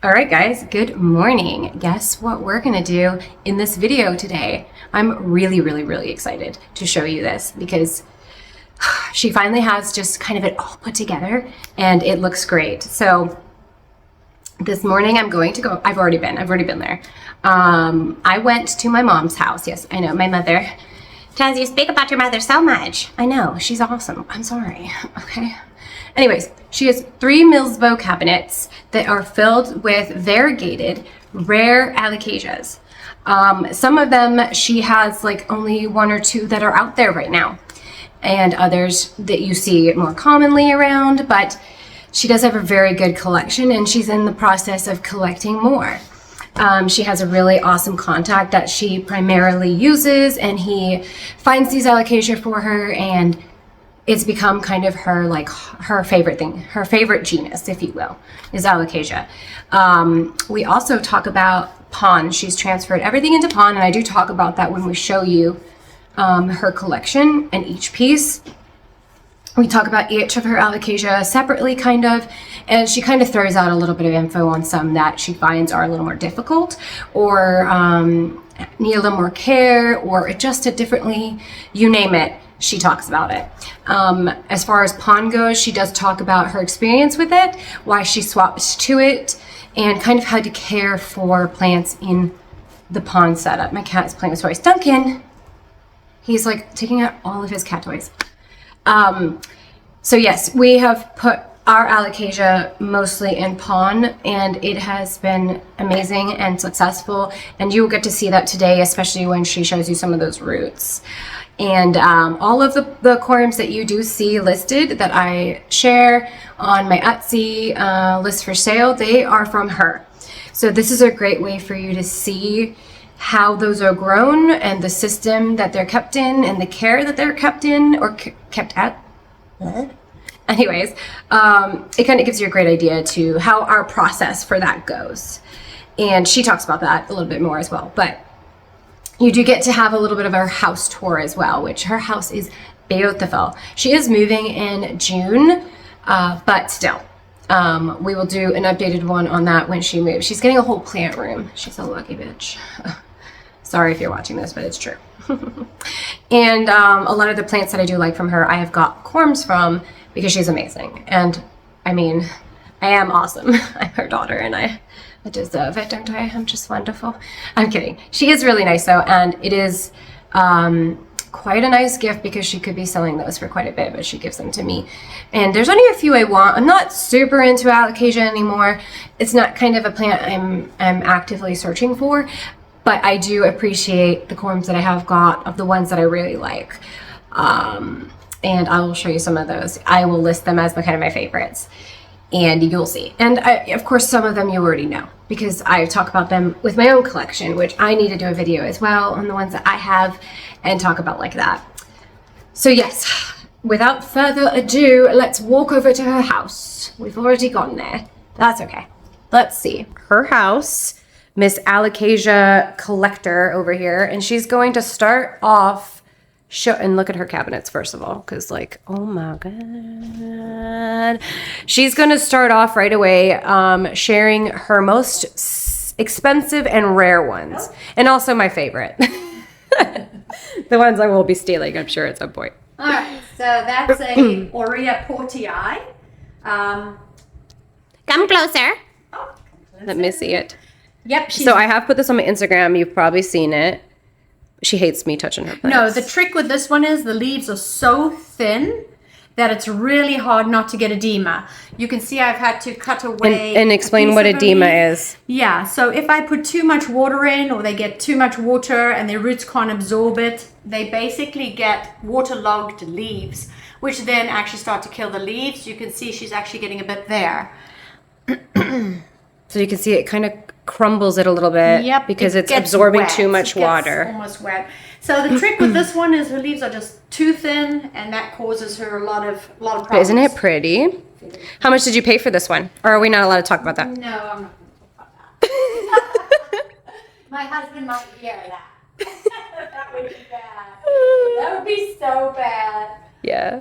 All right, guys, good morning. Guess what we're gonna do in this video today? I'm really excited to show you this because she finally has just kind of it all put together and it looks great. So this morning I'm going to go, I've already been there. I went to my mom's house. Yes, I know, my mother. Taz, you speak about your mother so much. I know, she's awesome. I'm sorry, okay? Anyways, she has 3 Milsbo cabinets that are filled with variegated rare alocasias. Some of them she has like only 1 or 2 that are out there right now, and others that you see more commonly around, but she does have a very good collection and she's in the process of collecting more. She has a really awesome contact that she primarily uses, and he finds these alocasia for her, and it's become kind of her, like, her favorite thing, her favorite genus, if you will, is alocasia. We also talk about pon. She's transferred everything into pon, and I do talk about that when we show you her collection and each piece. We talk about each of her alocasia separately, kind of, and she kind of throws out a little bit of info on some that she finds are a little more difficult or need a little more care or adjusted differently, you name it. She talks about it. As far as pon goes, she does talk about her experience with it, why she swapped to it, and kind of how to care for plants in the pon setup. My cat is playing with toys. Duncan! He's like taking out all of his cat toys. So yes, we have put our alocasia mostly in pon, and it has been amazing and successful, and you will get to see that today, especially when she shows you some of those roots. And all of the corms that you do see listed that I share on my Etsy list for sale, they are from her. So this is a great way for you to see how those are grown and the system that they're kept in and the care that they're kept in or kept at. Anyways, it kind of gives you a great idea to how our process for that goes. And she talks about that a little bit more as well. But you do get to have a little bit of our house tour as well, which her house is beautiful. She is moving in June, but still, we will do an updated one on that when she moves. She's getting a whole plant room. She's a lucky bitch. Sorry if you're watching this, but it's true. And a lot of the plants that I do like from her, I have got corms from because she's amazing. And I mean, I am awesome. I'm her daughter and I deserve it, don't I? I'm just wonderful. I'm kidding. She is really nice though, and it is quite a nice gift because she could be selling those for quite a bit, but she gives them to me. And there's only a few I want. I'm not super into alocasia anymore. It's not kind of a plant I'm actively searching for, but I do appreciate the corms that I have got of the ones that I really like. And I will show you some of those. I will list them as kind of my favorites, and you'll see. And of course, some of them you already know because I talk about them with my own collection, which I need to do a video as well on the ones that I have and talk about like that. So yes, without further ado, let's walk over to her house. We've already gone there. That's okay. Let's see. Her house, Miss Alocasia Collector over here, and she's going to start off and look at her cabinets first of all, because like, oh my god, she's gonna start off right away sharing her most expensive and rare ones, and also my favorite. The ones I will be stealing, I'm sure, at some point. All right, so that's a Aurea portii. Come closer. Oh, Let me see it. Yep. So I have put this on my Instagram. You've probably seen it. She hates me touching her plants. No, the trick with this one is the leaves are so thin that it's really hard not to get edema. You can see I've had to cut away. And explain what edema is. Yeah, so if I put too much water in or they get too much water and their roots can't absorb it, they basically get waterlogged leaves, which then actually start to kill the leaves. You can see she's actually getting a bit there. So you can see it kind of crumbles it a little bit. Yep, because it's absorbing wet. too much water. It's almost wet. So the trick with this one is her leaves are just too thin, and that causes her a lot of problems. But isn't it pretty? How much did you pay for this one? Or are we not allowed to talk about that? No, I'm not going to talk about that. My husband might hear that. That would be bad. That would be so bad. Yeah.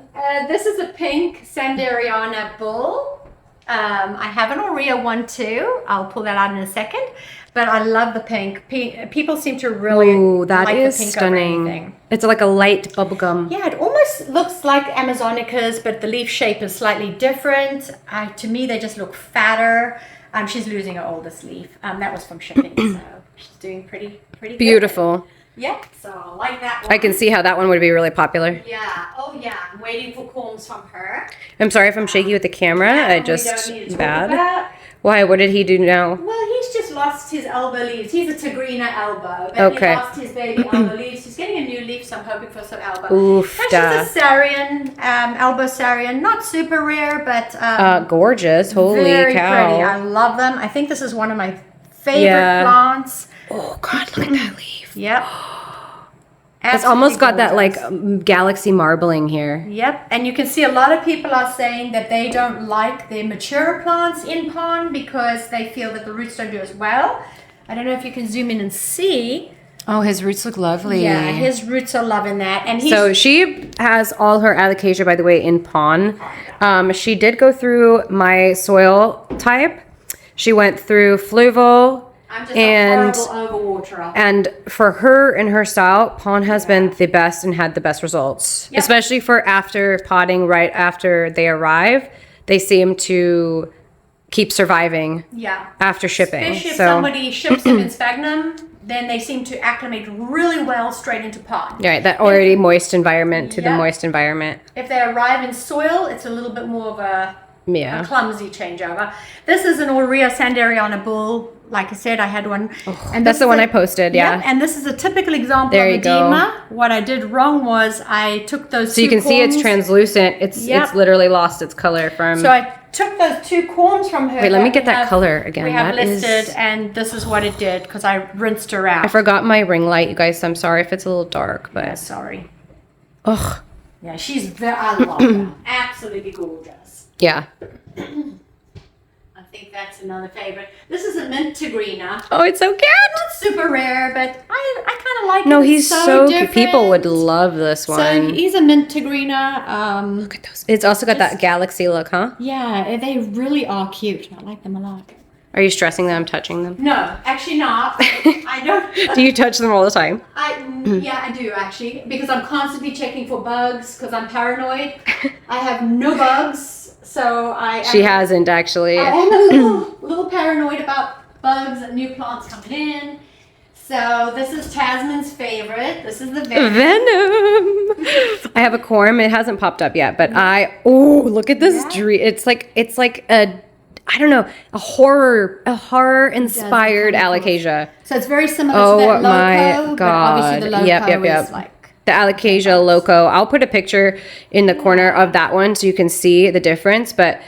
This is a pink Sanderiana bull. I have an Aurea one too. I'll pull that out in a second. But I love the pink. People seem to really that like is the pink stunning. over anything. It's like a light bubblegum. Yeah, it almost looks like Amazonicas, but the leaf shape is slightly different. To me, they just look fatter. She's losing her oldest leaf. That was from shipping, so she's doing pretty good. Beautiful. Yep, so I like that one. I can see how that one would be really popular. Yeah, oh yeah, I'm waiting for corms from her. I'm sorry if I'm shaky with the camera. I We just don't need to talk bad. about. Why? What did he do now? Well, he's just lost his elbow leaves. He's a Tigrina elbow, but Okay. he lost his baby elbow leaves. He's getting a new leaf, so I'm hoping for some elbow. Oof, That's just a Sarian, elbow Sarian. Not super rare, but Gorgeous. Holy very cow. pretty. I love them. I think this is one of my favorite Yeah. plants. Oh God, look at that leaf. Yep. It's almost got that Absolutely like gorgeous. galaxy marbling here. Yep, and you can see a lot of people are saying that they don't like their mature plants in pond because they feel that the roots don't do as well. I don't know if you can zoom in and see. Oh, his roots look lovely. Yeah, his roots are loving that. And he's, So she has all her alocasia, by the way, in pon. She did go through my soil type. She went through fluval. I'm just and a horrible overwaterer. and for her and her style, pon has been the best and had the best results, Yep. especially for after potting. Right after they arrive, they seem to keep surviving Yeah. after shipping. Especially if So somebody ships them in sphagnum, then they seem to acclimate really well straight into pond. right, that already moist environment to the Yep. moist environment. If they arrive in soil, it's a little bit more of a Yeah. clumsy changeover. This is an Aurea Sanderiana bull. Like I said, I had one. And That's this the is one a- I posted, yeah. Yep, and this is a typical example There of you go. edema. What I did wrong was I took those So you can see it's translucent. It's Yep. literally lost its color from. So I took those 2 corms from her. Wait, let me that get we that have- color again. We have That is- listed, and this is what it did because I rinsed her out. I forgot my ring light, you guys. I'm sorry if it's a little dark, Yeah, but sorry. ugh, Yeah, she's very. I love her. Absolutely gorgeous. yeah. I think that's another favorite. This is a mint tigrina. Oh, it's so cute. Not super rare, but I kind of like it. No, It's he's so cute. different. People would love this So one. he's a mint tigrina. Look at those. It's also got that galaxy look, huh? Yeah, they really are cute. I like them a lot. Are you stressing that I'm touching them? No, actually not. I don't. Do you touch them all the time? Yeah, I do actually, because I'm constantly checking for bugs because I'm paranoid. I have no bugs, so She hasn't actually. I am a little paranoid about bugs and new plants coming in. So this is Tasman's favorite. This is the venom. Venom. I have a corm. It hasn't popped up yet, but look at this tree. It's like a, I don't know, a horror inspired alocasia. So it's very similar Oh to that my loco, but God. obviously the loco Yep. is like The alocasia loco. I'll put a picture in the corner of that one so you can see the difference, but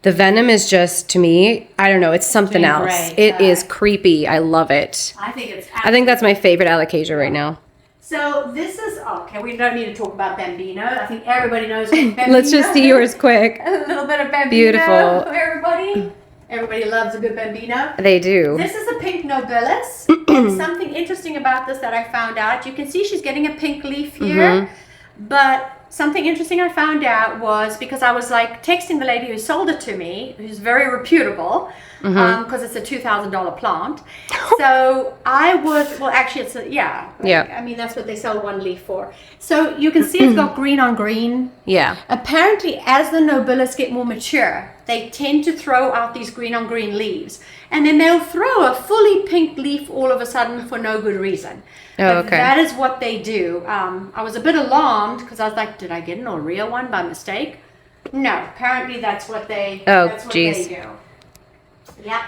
the venom is just, to me, I don't know, it's something doing else. great. It is creepy. I love it. I think it's. I think that's my favorite alocasia right now. So this is okay. We don't need to talk about Bambino. I think everybody knows what Bambino. Let's just see yours quick. A little bit of Bambino. Beautiful. For everybody. Everybody loves a good Bambino. They do. This is a pink nobilis. And something interesting about this that I found out. You can see she's getting a pink leaf here, but something interesting I found out was because I was like texting the lady who sold it to me, who's very reputable, because it's a $2,000 plant. So I was, well, actually, it's a, yeah. Yeah. I mean, that's what they sell one leaf for. So you can see it's got green on green. Yeah. Apparently, as the nobilis get more mature, they tend to throw out these green on green leaves. And then they'll throw a fully pink leaf all of a sudden for no good reason. Oh, But okay. that is what they do. I was a bit alarmed because I was like, did I get an Aurea one by mistake? No, apparently that's what they, Oh, that's what geez. they do. Yep.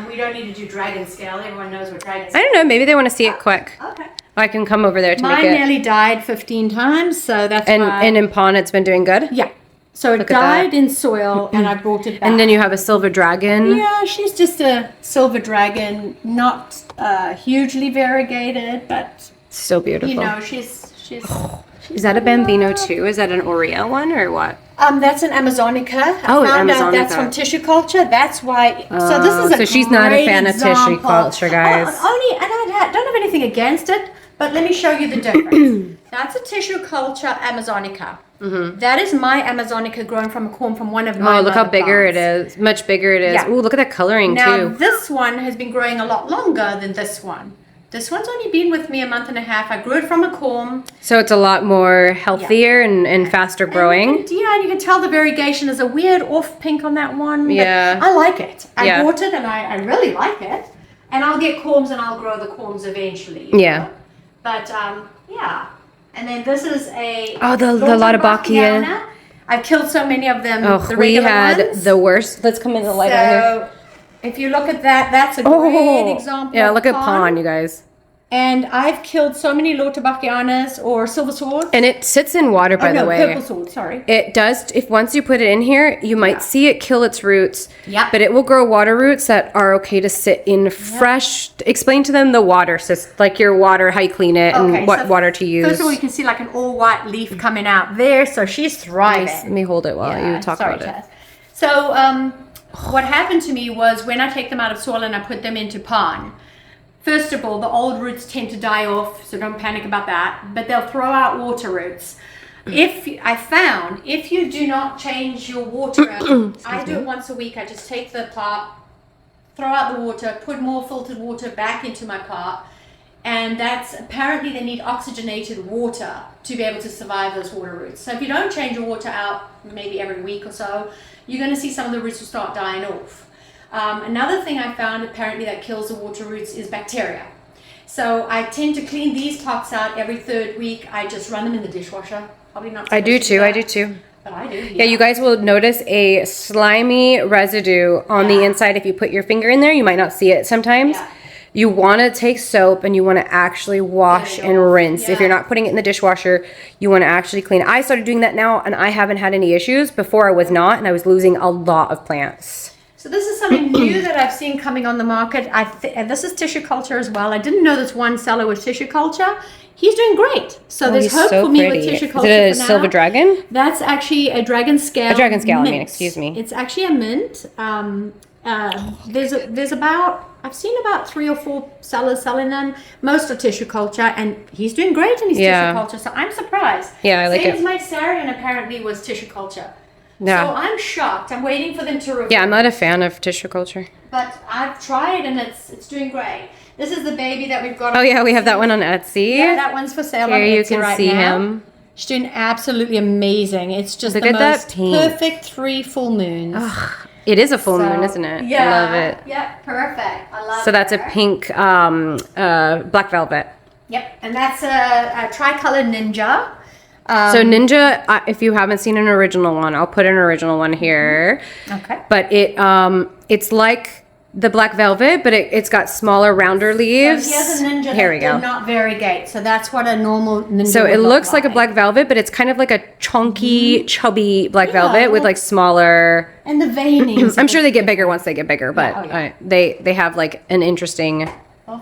We don't need to do dragon scale. Everyone knows what dragon I scale don't know. Maybe they want to see it quick. Okay. I can come over there to Mine make it. nearly died 15 times, so that's And why. in pon, it's been doing good. Yeah. So it Look at that. died in soil, and I brought it back. And then you have a silver dragon. Yeah, she's just a silver dragon, not hugely variegated, but So beautiful. you know, she's. Is that a Bambino too? Is that an Aurea one or what? That's an Amazonica. I Oh, found out that's Amazonica. from tissue culture. That's why. So this is a so she's not a great fan of tissue example. culture, guys. Only, and I don't have anything against it, But let me show you the difference. That's a tissue culture Amazonica. That is my Amazonica grown from a corm from one of my look how mother bigger plants. it is. Much bigger it is. Yeah. Ooh, look at that coloring Now, too. this one has been growing a lot longer than this one. This one's only been with me a month and a half. I grew it from a corm. So it's a lot more healthier and faster growing. And you can tell the variegation is a weird off pink on that one. But Yeah. I like it. I Yeah. bought it and I really like it. And I'll get corms and I'll grow the corms eventually. Yeah. know? But, yeah. And then this is a... Oh, the Lotabacia. I've killed so many of them. Oh, the we regular had ones. the worst. Let's come in the light right here. So, if you look at that, that's a great example. Yeah, of look at pond. Pawn, you guys. And I've killed so many Lotabacianas or silver swords. And it sits in water, by the way. Purple sword, sorry. It does. If once you put it in here, you might see it kill its roots. Yeah. But it will grow water roots that are okay to sit in fresh. Explain to them the water system, like your water, how you clean it, and what water to use. First of all, you can see like an all white leaf coming out there, so she's thriving. Let me hold it while you talk about it. So, what happened to me was when I take them out of soil and I put them into pond. First of all, the old roots tend to die off, so don't panic about that. But they'll throw out water roots. If you do not change your water out, I do it once a week. I just take the pot, throw out the water, put more filtered water back into my pot, and that's apparently they need oxygenated water to be able to survive those water roots. So if you don't change your water out maybe every week or so, you're going to see some of the roots will start dying off. Another thing I found apparently that kills the water roots is bacteria. So I tend to clean these pots out every third week. I just run them in the dishwasher. Probably not. I do too. But I do. Yeah, you guys will notice a slimy residue on the inside. If you put your finger in there, you might not see it sometimes. Yeah. You want to take soap and you want to actually wash and rinse. If you're not putting it in the dishwasher, you want to actually clean it. I started doing that now and I haven't had any issues. Before I was not, and I was losing a lot of plants. So this is something new that I've seen coming on the market. And this is tissue culture as well. I didn't know this one seller was tissue culture. He's doing great. So there's hope for me with tissue culture. Is it a silver dragon? That's actually a dragon scale. A dragon scale, mint. excuse me. It's actually a mint. There's about, I've seen about 3 or 4 sellers selling them. Most are tissue culture, and he's doing great in his tissue culture. So I'm surprised. Yeah, I like it. Same as my Sarian apparently was tissue culture. Yeah. So I'm shocked. I'm waiting for them to review. Yeah, I'm not a fan of tissue culture. But I've tried and it's doing great. This is the baby that we've got. Oh yeah, we have that one on Etsy. Yeah, that one's for sale on Here you Etsy can right see now. him. She's doing absolutely amazing. It's just Look the at that most pink. perfect 3 full moons. It is a full moon, isn't it? Yeah. I love it. Yeah, perfect. I love So that's a her. pink black velvet. Yep, and that's a tricolor ninja. So Ninja, if you haven't seen an original one, I'll put an original one here. Okay. But it's like the black velvet, but it's got smaller, rounder leaves. So here's a ninja Here we that go. did not variegate. So that's what a normal ninja So would it look looks like a black velvet, but it's kind of like a chunky, chubby black velvet with like smaller. And the veinings. I'm sure they get bigger once they get bigger, but they have like an interesting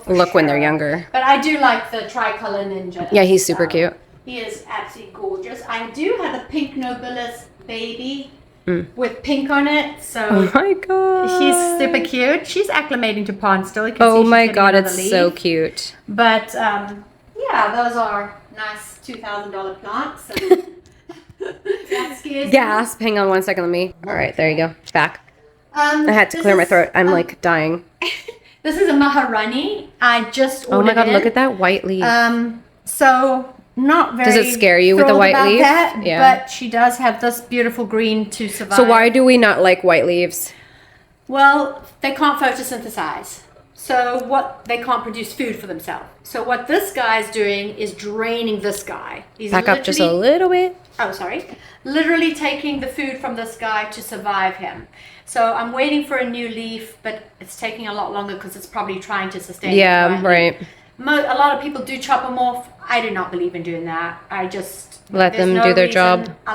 look when they're younger. But I do like the tricolor ninja. Yeah, he's super cute. He is absolutely gorgeous. I do have a pink nobilis baby with pink on it. So Oh my god. she's super cute. She's acclimating to pond still. You can Oh see my she's god, getting it's another so leaf. cute. But yeah, those are nice $2,000 plants. So that scares me. Gasp. Hang on 1 second. Let me. All right, there you go. Back. I had to This clear my is- throat. I'm like dying. This is a Maharani. I just ordered Oh my god, it. look at that white leaf. So not very. Does it scare you with the thrilled white about leaf? that, Yeah. But she does have this beautiful green to survive. So why do we not like white leaves? Well, they can't photosynthesize. So what they can't produce food for themselves. So what this guy's doing is draining this guy. He's Back up just a literally- little bit. Oh, sorry. Literally taking the food from this guy to survive him. So I'm waiting for a new leaf, but it's taking a lot longer because it's probably trying to sustain. Yeah, it, right. A lot of people do chop them off. I do not believe in doing that. I just Let there's them no do their reason. job. I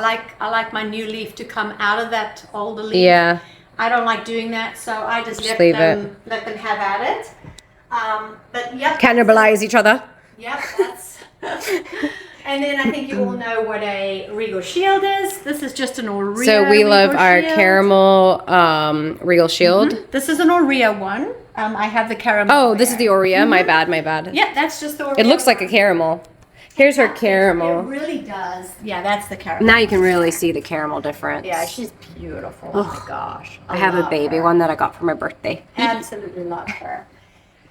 like my new leaf to come out of that older leaf. Yeah. I don't like doing that, so I just let leave them have at it. But yep. Cannibalize each other. Yep, that's. And then I think you all know what a Regal Shield is. This is just an Aurea. So we love Regal our Shield. caramel Regal Shield. This is an Aurea one. I have the caramel. Oh, this is the there. Oreo. My bad, my bad. Yeah, that's just the Oreo. It looks like a caramel. Here's her caramel. It really does. Yeah, that's the caramel. Now you can really see the caramel difference. Yeah, she's beautiful. Oh my gosh. I have a love baby, her. one that I got for my birthday. Absolutely love her.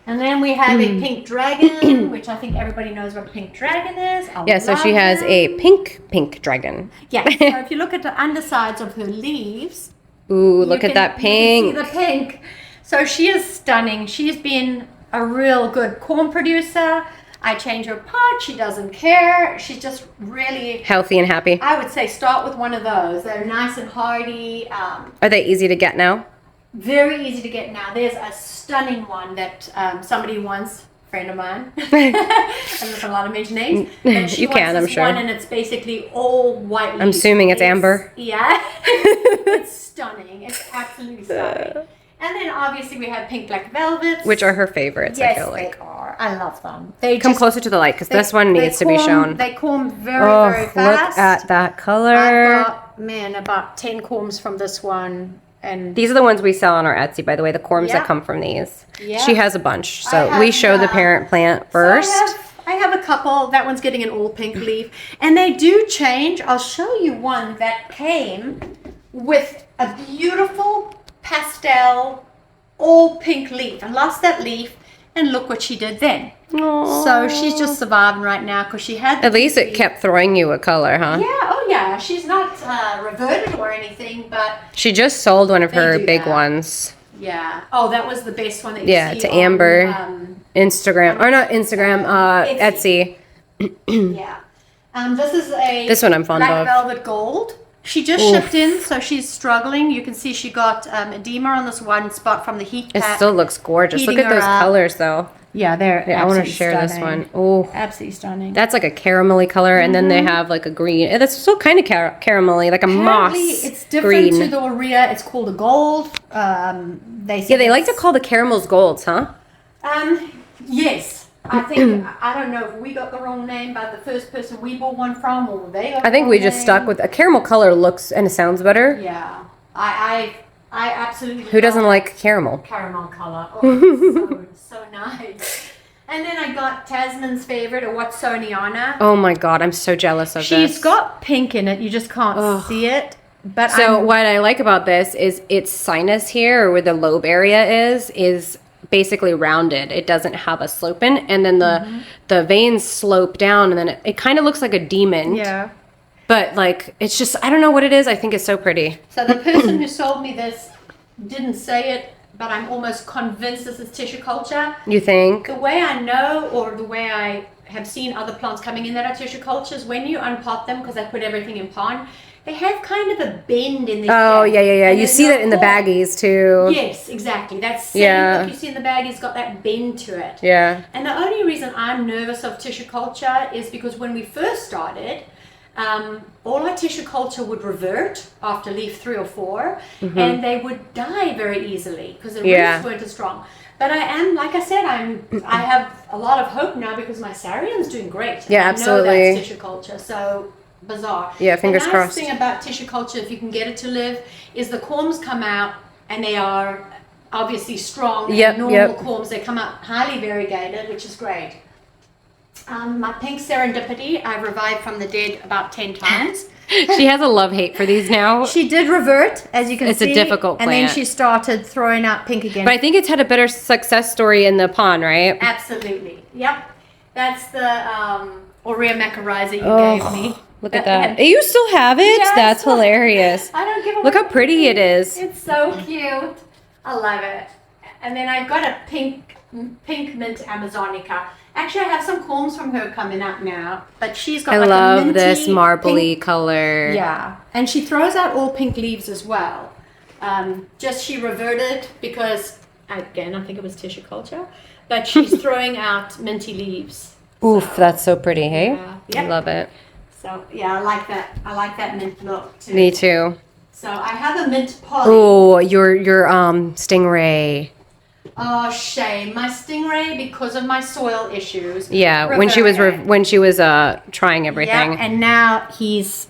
And then we have a pink dragon, which I think everybody knows what a pink dragon is. Yeah, so she has a pink dragon. Yeah, so if you look at the undersides of her leaves. Ooh, look at that You pink. can see the pink. So she is stunning. She's been a real good corm producer. I change her pot. She doesn't care. She's just really Healthy and happy. I would say start with one of those. They're nice and hardy. Are they easy to get now? Very easy to get now. There's a stunning one that somebody wants, a friend of mine. I'm not allowed to mention names. But she You wants can, this I'm sure. one, and it's basically all white leaves. I'm assuming it's amber. Yeah. It's stunning. It's absolutely stunning. And then obviously we have pink black velvets. Which are her favorites, yes, I feel like. they are. I love them. They Come just, closer to the light, because this one they needs to be corm- shown. They corm very, Oh, very look fast. at that color. I've got, about 10 corms from this one. And These are the ones we sell on our Etsy, by the way, the corms Yeah. that come from these. Yeah. She has a bunch, I so have, we show the parent plant first. So I have a couple. That one's getting an all pink leaf. And they do change. I'll show you one that came with a beautiful pastel all pink leaf. I lost that leaf, and look what she did then. So she's just surviving right now because she had. At least it kept throwing you a color, huh? Yeah, oh yeah. She's not reverted or anything, but She just sold one of They her do big that. ones. yeah. Oh, that was the best one that you Yeah, see to on, Amber. Instagram, or not Instagram, Etsy. Yeah. This is a This one I'm fond black of. velvet gold. She just Oof. shipped in, so she's struggling. You can see she got edema on this one spot from the heat It pack. still looks gorgeous. Look heating at those her up. colors, though. Yeah, they're Yeah, I want to absolutely share this stunning. one. Oh, Absolutely stunning. that's like a caramelly color, and then they have like a green. That's still kind of caramelly, like a Apparently, moss it's different green. to the Aurea. It's called a gold. They say Yeah, they like to it's- call the caramels golds, huh? Yes. I think, I don't know if we got the wrong name by the first person we bought one from, or they got I think the we wrong just name. stuck with a caramel color. Looks and it sounds better. Yeah. I absolutely Who doesn't love like caramel? caramel color. Oh, so nice. And then I got Tasman's favorite, a Watsoniana. Oh my god, I'm so jealous of this. She's got pink in it. You just can't see it. But So what I like about this is its sinus here, or where the lobe area is basically rounded. It doesn't have a slope in, and then the veins slope down, and then it kind of looks like a demon. yeah. But like it's just I don't know what it is. I think it's so pretty. So the person who sold me this didn't say it, but I'm almost convinced this is tissue culture. You think? The way I know, or the way I have seen other plants coming in that are tissue cultures, when you unpot them, because I put everything in pond, they have kind of a bend in the Oh yeah. And You there's see no that in the core. baggies too. Yes, exactly. That's same Yeah. look you see in the bag. It's got that bend to it. Yeah. And the only reason I'm nervous of tissue culture is because when we first started, all our tissue culture would revert after leaf 3 or 4, and they would die very easily because the Yeah. roots weren't as strong. But I am, like I said, I have a lot of hope now because my Sarian's doing great. Yeah, I absolutely. know that's tissue culture, so bizarre. Yeah, fingers the nice crossed. thing about tissue culture, if you can get it to live, is the corms come out and they are obviously strong. Yep, and normal yep. corms, they come out highly variegated, which is great. My pink serendipity, I've revived from the dead about 10 times. She has a love-hate for these now. She did revert, as you can It's a see. difficult And then plant. she started throwing out pink again. But I think it's had a better success story in the pond, right? Absolutely. Yep. That's the Aurea macariza you Oh, gave me. Look at that. You still have it? Yes. That's hilarious. I don't give a Look how pretty it is. It's so cute. I love it. And then I've got a pink mint Amazonica. Actually, I have some corms from her coming up now, but she's got I like a love minty this marbly pink. color. Yeah, and she throws out all pink leaves as well. Just she reverted because, again, I think it was tissue culture, but she's throwing out minty leaves. Oof, that's so pretty, hey? Yeah. I Yep. love it. So yeah, I like that. I like that mint look too. Me too. So I have a mint poly. Oh, your stingray. Oh, shame. My stingray, because of my soil issues. Yeah, when she was reverted. when she was trying everything. Yeah, and now he's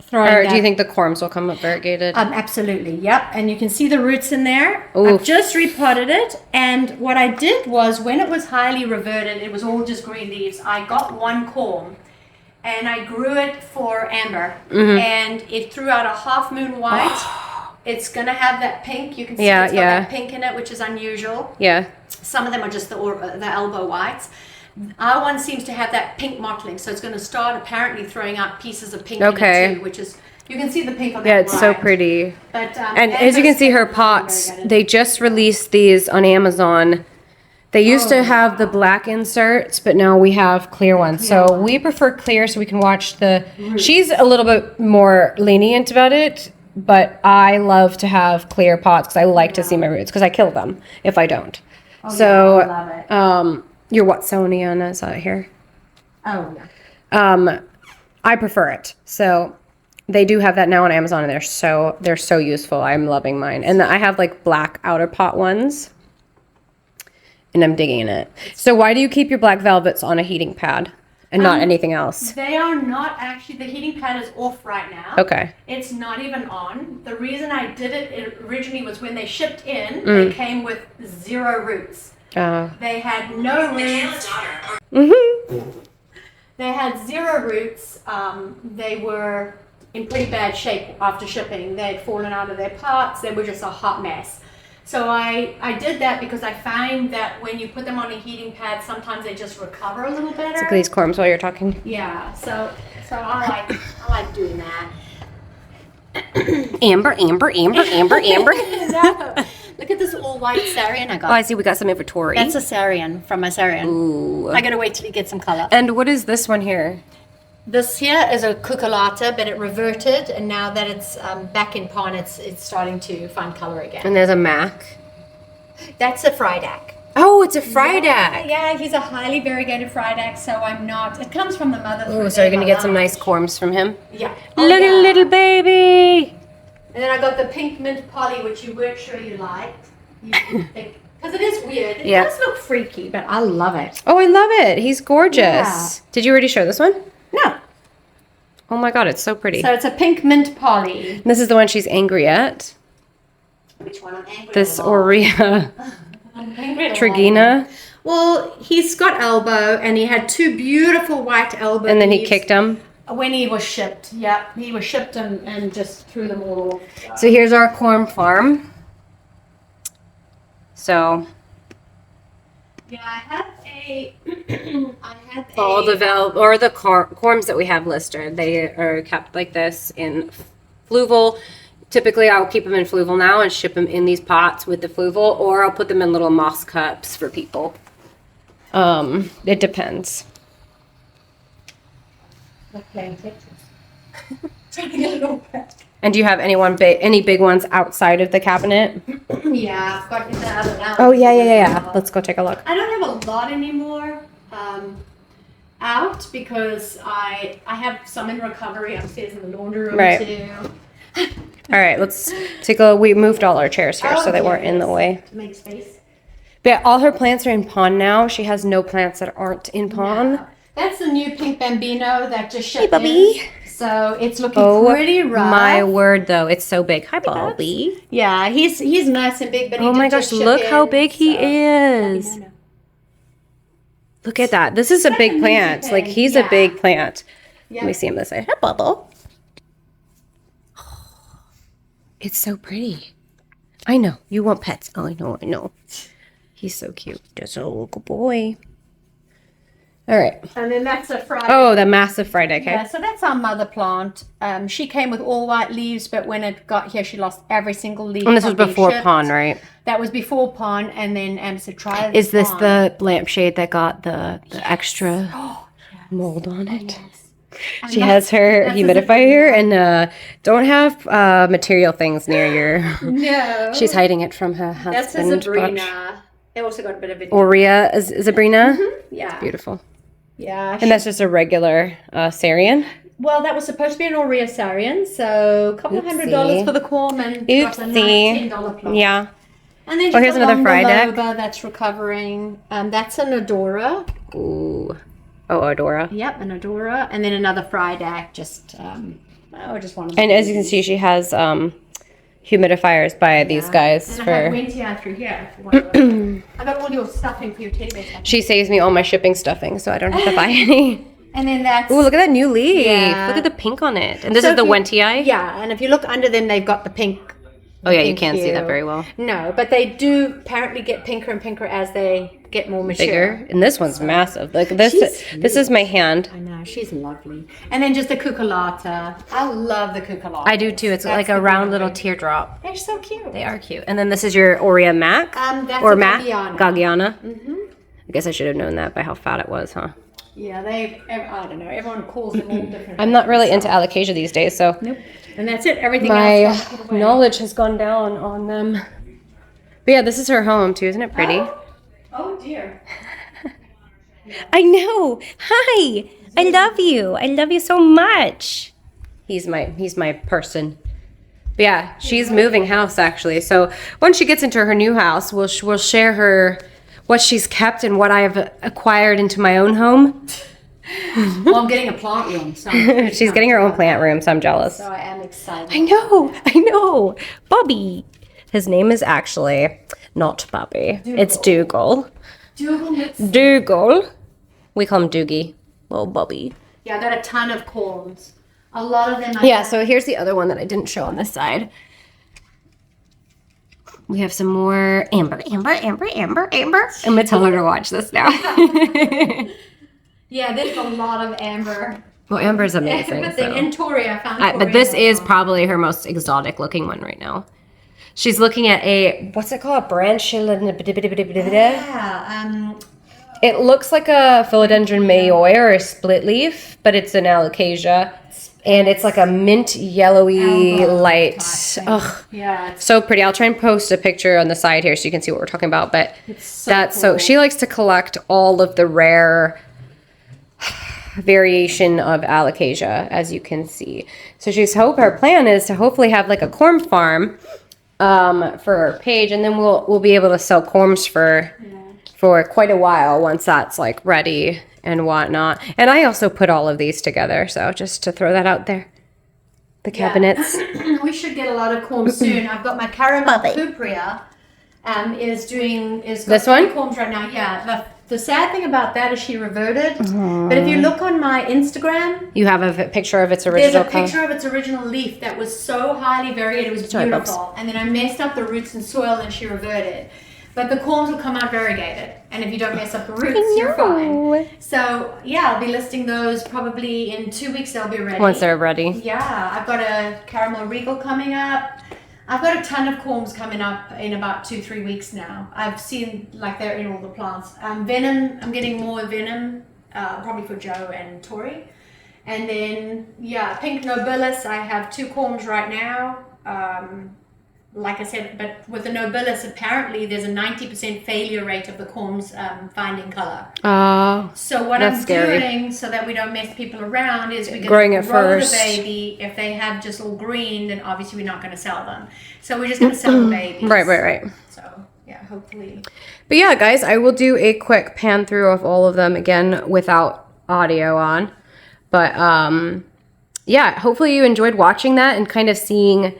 throwing Or that. do you think the corms will come up variegated? Absolutely, yep. And you can see the roots in there. Oof. I've just repotted it, and what I did was, when it was highly reverted, it was all just green leaves. I got one corm, and I grew it for amber, and it threw out a half moon white. It's gonna have that pink. You can see it's got that pink in it, which is unusual. Yeah. Some of them are just the elbow whites. Our one seems to have that pink mottling, so it's going to start apparently throwing out pieces of pink in it too, which is, you can see the pink on that. Yeah, it's so pretty. But, and as you can see, her pots, they just released these on Amazon. They used to have the black inserts, but now we have clear ones. So we prefer clear so we can watch the... She's a little bit more lenient about it, but I love to have clear pots because I like to see my roots because I kill them if I don't. So, I love it. Your Watsoniana is out here. Oh, yeah. I prefer it. So they do have that now on Amazon, and they're so useful. I'm loving mine. And I have like black outer pot ones, and I'm digging it. So why do you keep your black velvets on a heating pad and not anything else? They are not actually, the heating pad is off right now. Okay. It's not even on. The reason I did it originally was when they shipped in, they came with 0 roots. They had no roots. They had 0 roots. They were in pretty bad shape after shipping. They had fallen out of their pots. They were just a hot mess. So I did that because I find that when you put them on a heating pad, sometimes they just recover a little better. Look at these corms while you're talking. Yeah. So I like doing that. Amber. No. Look at this all white Sarian I got. Oh, I see. We got some inventory. That's a Sarian from my Sarian. Ooh. I gotta wait till you get some color. And what is this one here? This here is a cucullata, but it reverted, and now that it's back in pond, it's starting to find color again. And there's a Mac. That's a Friedac. Oh, it's a Friedac. Yeah, he's a highly variegated Friedac, so I'm not. It comes from the mother. Oh, so you're gonna get some nice corms from him? Yeah. Look at the little baby. And then I got the pink mint poly, which you weren't sure you liked. Because it is weird. It does look freaky, but I love it. Oh, I love it. He's gorgeous. Yeah. Did you already show this one? No. Oh my god, it's so pretty. So it's a pink mint poly. This is the one she's angry at. Which one? I'm angry This at Aurea Trigina. Well, he's got elbow, and he had 2 beautiful white elbow And then he leaves kicked them. when he was shipped. Yeah, he was shipped and just threw them all off. So here's our corm farm. So Yeah, I have all the corms that we have listed, they are kept like this in fluval. Typically, I'll keep them in fluval now and ship them in these pots with the fluval, or I'll put them in little moss cups for people. It depends. And do you have any big ones outside of the cabinet? Yeah, I've got the other now. Oh yeah. Let's go take a look. I don't have a lot anymore out because I have some in recovery upstairs in the laundry room too. All right, let's take a. We moved all our chairs here so they weren't in the way. To make space. But all her plants are in pond now. She has no plants that aren't in pond. Yeah. That's the new pink bambino that just shipped Bubby. in. So it's looking pretty rough. My word, though, it's so big. Hi, Bobby. Yeah, he's nice and big, but he oh my did gosh, just ship look how in, big he is. Look at that. This is a big plant. Like, he's a big plant. Let me see him this way. Hi, Bubble. It's so pretty. I know. You want pets. Oh, I know. He's so cute. Just a little boy. All right. And then that's a Friday. Oh, the massive Friday. Okay. Yeah, so that's our mother plant. She came with all white leaves, but when it got here, she lost every single leaf. And this was before pond, right? That was before pond, and then Em said, try Is this the lampshade that got the extra mold on it? Yes. She has her humidifier and don't have material things near your... No. She's hiding it from her That's a husband. Zabrina. They also got a bit of video. Aurea Zabrina? Yeah. It's beautiful. Yeah. And that's just a regular Sarian? Well, that was supposed to be an Aurea Sarian, so a couple $100 for the corm and got a nice $10 plant. Yeah. And then here's another Friedac. That's recovering. That's an Adora. Ooh. Oh, Adora. Yep, an Adora. And then another Friedac, just, Oh, just one of And as you can see, she has humidifiers by these guys. And I have Winty through here. If you want to I got all your stuffing for your teddy bear stuffing. She saves me all my shipping stuffing, so I don't have to buy any. And then that's... Ooh, look at that new leaf. Yeah. Look at the pink on it. And this So is the if you- Wentii? Yeah, and if you look under them, they've got the pink. Oh yeah, you pink can't see that hue. very well. No, but they do apparently get pinker and pinker as they get more mature. Bigger. And this one's massive. Like this is my hand. I know, she's lovely. And then just the cucullata. I love the cucullata. I do too. It's like a round little teardrop. They're so cute. They are cute. And then this is your Aurea Mac. That's or a Mac. Gaggiana. Gaggiana. Mm-hmm. I guess I should have known that by how fat it was, huh? Yeah, I don't know. Everyone calls them all different. I'm not really into alocasia these days, so Nope. And that's it. Everything my else got put away. knowledge has gone down on them. But yeah, this is her home too. Isn't it pretty? Oh dear. I know. Hi. I love you. I love you so much. He's my person. But yeah, she's moving house actually. So once she gets into her new house, we'll share her what she's kept and what I've acquired into my own home. Well, I'm getting a plant room. So She's getting her own plant room, so I'm jealous. So I am excited. I know. Bobby. His name is actually not Bobby. It's Dougal. Dougal. We call him Doogie. Well, Bobby. Yeah, I got a ton of corms. A lot of them. Yeah, so here's the other one that I didn't show on this side. We have some more Amber. I'm gonna tell her to watch this now. Yeah, there's a lot of amber. Well, Amber's amazing. And Tori, I found. But this is probably her most exotic looking one right now. She's looking at a, what's it called? Yeah. It looks like a philodendron mayoi or a split leaf, but it's an alocasia. And it's like a mint yellowy Amber light. type thing. Ugh. Yeah. So pretty. I'll try and post a picture on the side here so you can see what we're talking about. But So that's cool. so she likes to collect all of the rare variation of alocasia, as you can see. So her plan is to hopefully have like a corm farm for her page, and then we'll be able to sell corms for quite a while once that's like ready and whatnot. And I also put all of these together, so just to throw that out there. The cabinets. We should get a lot of corms soon. I've got my caramel cupria. Is got This one? corms right now. Yeah. The sad thing about that is she reverted. But if you look on my Instagram, You have a picture of its there's original a picture of its original leaf that was so highly variegated. It was Sorry, beautiful. And then I messed up the roots and soil and she reverted. But the corms will come out variegated. And if you don't mess up the roots, you're fine. So yeah, I'll be listing those probably in 2 weeks. They'll be ready. Once they're ready. Yeah, I've got a caramel regal coming up. I've got a ton of corms coming up in about 2-3 weeks now. I've seen like they're in all the plants. Venom, I'm getting more venom, probably for Joe and Tori. And then, yeah, pink nobilis, I have 2 corms right now. Like I said, but with the nobilis, apparently there's a 90% failure rate of the corms finding color. Oh. So what That's I'm scary. doing so that we don't mess people around is we're Growing going it to grow first. the baby. If they have just all green, then obviously we're not going to sell them. So we're just going to sell the babies. Right. So yeah, hopefully. But yeah, guys, I will do a quick pan through of all of them again without audio on. But yeah, hopefully you enjoyed watching that and kind of seeing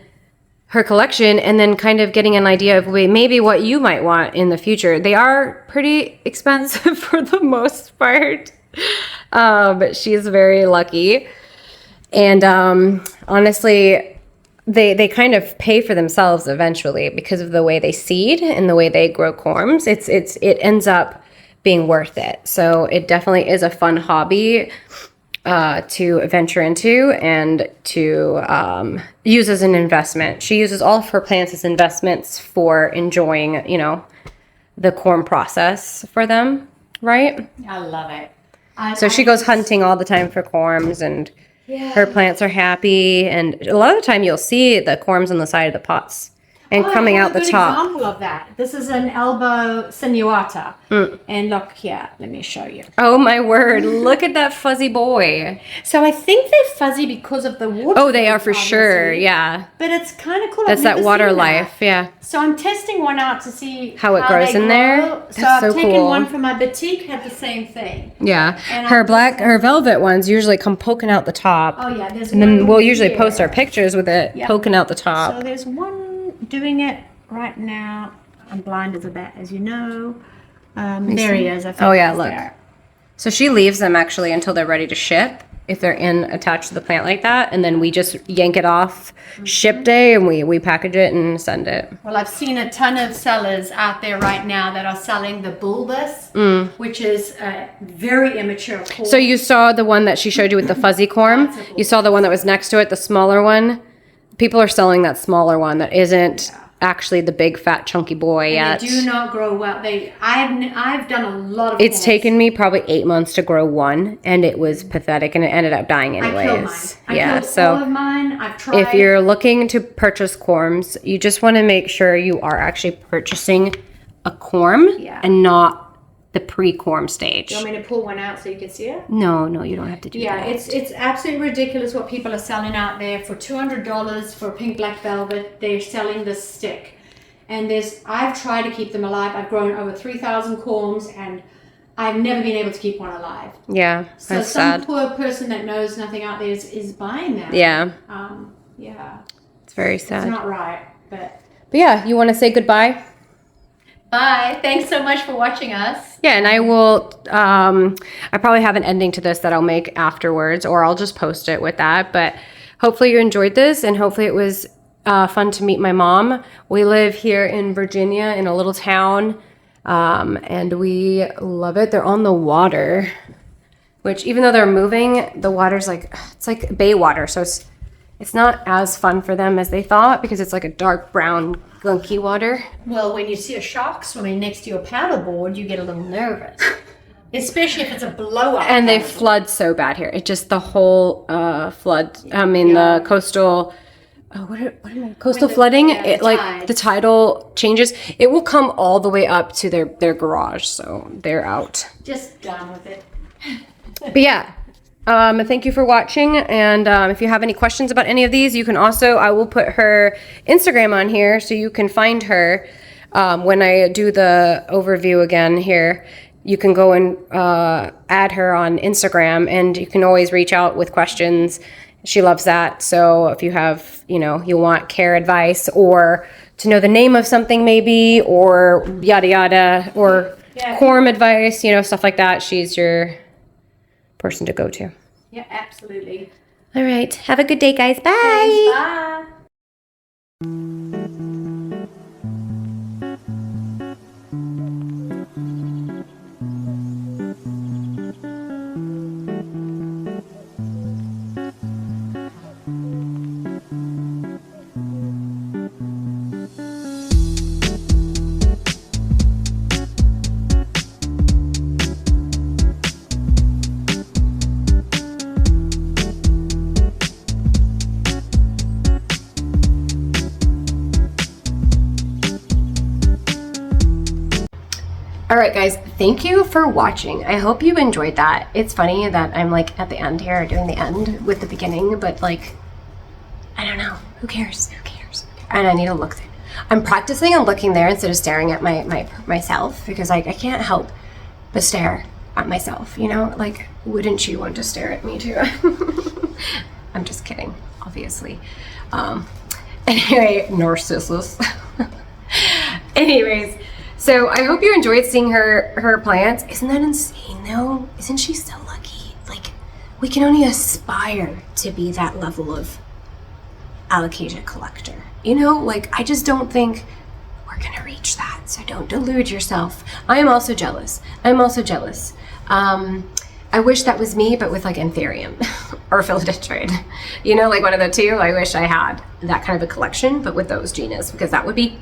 her collection and then kind of getting an idea of maybe what you might want in the future. They are pretty expensive for the most part. But she's very lucky. And honestly, they kind of pay for themselves eventually because of the way they seed and the way they grow corms. It ends up being worth it. So it definitely is a fun hobby to venture into and to use as an investment. She uses all of her plants as investments for enjoying, the corm process for them, right? I love it. So she goes hunting all the time for corms, and her plants are happy. And a lot of the time you'll see the corms on the side of the pots. and coming out the Good top. example of that. This is an elbow sinuata. And look here, let me show you. Oh my word, look at that fuzzy boy. So I think they're fuzzy because of the water. Oh, they are for sure, yeah. But it's kind of cool. That's I've that never water seen life, yeah. So I'm testing one out to see how it grows they in there. grow. That's So I've so taken cool. one for my boutique, had the same thing. Yeah, And her velvet ones usually come poking out the top. Oh yeah, there's and one then we'll usually here. post our pictures with it poking out the So top. there's one doing it right now. I'm blind as a bat, as you know. There he is. I think Oh yeah, he's look. there. So she leaves them actually until they're ready to ship, if they're attached to the plant like that, and then we just yank it off ship day, and we package it and send it. Well, I've seen a ton of sellers out there right now that are selling the bulbous, which is a very immature corm. So you saw the one that she showed you with the fuzzy corm. You saw the one that was next to it, the smaller one. People are selling that smaller one that isn't actually the big fat chunky boy yet. They do not grow well. I've done a lot of. It's corms. taken me probably 8 months to grow one, and it was pathetic, and it ended up dying anyways. I killed all of mine. I've tried. If you're looking to purchase corms, you just want to make sure you are actually purchasing a corm and not the pre-corm stage. Do you want me to pull one out so you can see it? No, you don't have to do that. Yeah, it's absolutely ridiculous what people are selling out there. For $200 for pink black velvet, they're selling this stick. And I've tried to keep them alive. I've grown over 3,000 corms, and I've never been able to keep one alive. Yeah, So that's some sad. poor person that knows nothing out there is buying them. Yeah, Yeah. it's very It's sad. not right, but Yeah, you want to say goodbye? bye. Thanks so much for watching us. Yeah, and I will, I probably have an ending to this that I'll make afterwards, or I'll just post it with that. But hopefully you enjoyed this, and hopefully it was fun to meet my mom. We live here in Virginia in a little town, and we love it. They're on the water, which even though they're moving, the water's it's like bay water. So it's not as fun for them as they thought, because it's like a dark brown gunky water. Well, when you see a shark swimming next to your paddleboard, you get a little nervous. Especially if it's a blowout. And they flood so bad here. It just, the whole flood, the coastal, coastal flooding, it tides. the tidal changes. It will come all the way up to their garage, so they're out. Just done with it. But yeah, thank you for watching, and if you have any questions about any of these, you can also, I will put her Instagram on here so you can find her when I do the overview again here. You can go and add her on Instagram, and you can always reach out with questions. She loves that. So if you have, you want care advice, or to know the name of something maybe, or yada yada, or corm advice, stuff like that, she's your person to go to. Yeah, absolutely. All right. Have a good day, guys. Bye. Thanks, bye. All right, guys, thank you for watching. I hope you enjoyed that. It's funny that I'm at the end here, doing the end with the beginning, but I don't know. Who cares? Who cares? And I need to look there. I'm practicing on looking there instead of staring at myself, because I can't help but stare at myself, wouldn't you want to stare at me too? I'm just kidding, obviously. Anyway, Narcissus. Anyways, so I hope you enjoyed seeing her plants. Isn't that insane though? Isn't she so lucky? We can only aspire to be that level of alocasia collector. I just don't think we're gonna reach that. So don't delude yourself. I am also jealous. I wish that was me, but with anthurium or philodendron. One of the two. I wish I had that kind of a collection, but with those genus, because that would be,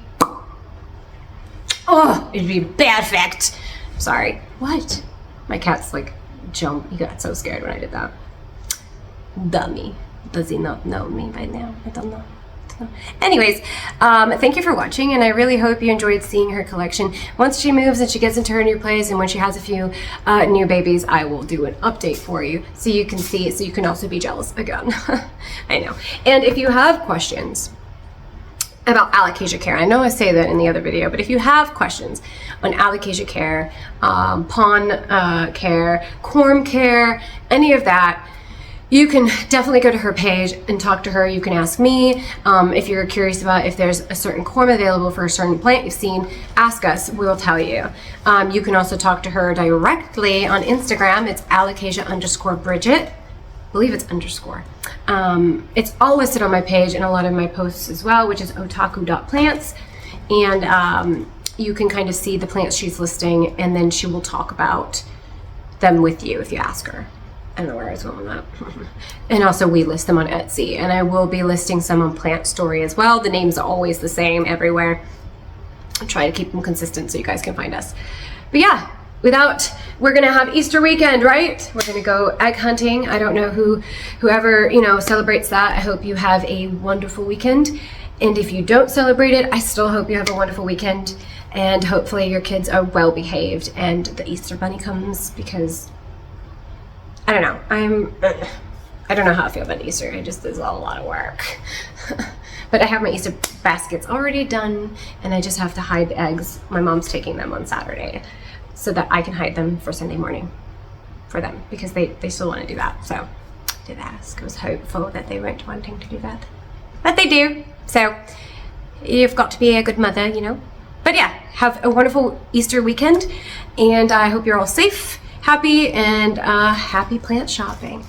it'd be perfect. Sorry. What? My cat's jump. He got so scared when I did that. Dummy. Does he not know me by now? I don't know. Anyways, thank you for watching, and I really hope you enjoyed seeing her collection. Once she moves and she gets into her new place, and when she has a few new babies, I will do an update for you so you can see it, so you can also be jealous again. I know. And if you have questions about alocasia care, I know I say that in the other video, but if you have questions on alocasia care, pawn care, corm care, any of that, you can definitely go to her page and talk to her. You can ask me if you're curious about if there's a certain corm available for a certain plant you've seen. Ask us, we'll tell you. You can also talk to her directly on Instagram. It's alocasia_Bridget. I believe it's underscore. It's all listed on my page and a lot of my posts as well, which is otaku.plants. And you can kind of see the plants she's listing, and then she will talk about them with you if you ask her. I don't know where I was going with that. And also we list them on Etsy, and I will be listing some on Plant Story as well. The names are always the same everywhere. I'm trying to keep them consistent so you guys can find us. But yeah, we're gonna have Easter weekend, right? We're gonna go egg hunting. I don't know whoever, celebrates that. I hope you have a wonderful weekend. And if you don't celebrate it, I still hope you have a wonderful weekend. And hopefully your kids are well behaved and the Easter bunny comes, because I don't know. I don't know how I feel about Easter. It's a lot of work. But I have my Easter baskets already done, and I just have to hide the eggs. My mom's taking them on Saturday so that I can hide them for Sunday morning for them, because they still want to do that. So I did ask. I was hopeful that they weren't wanting to do that, but they do. So you've got to be a good mother, But yeah, have a wonderful Easter weekend, and I hope you're all safe, happy, and happy plant shopping.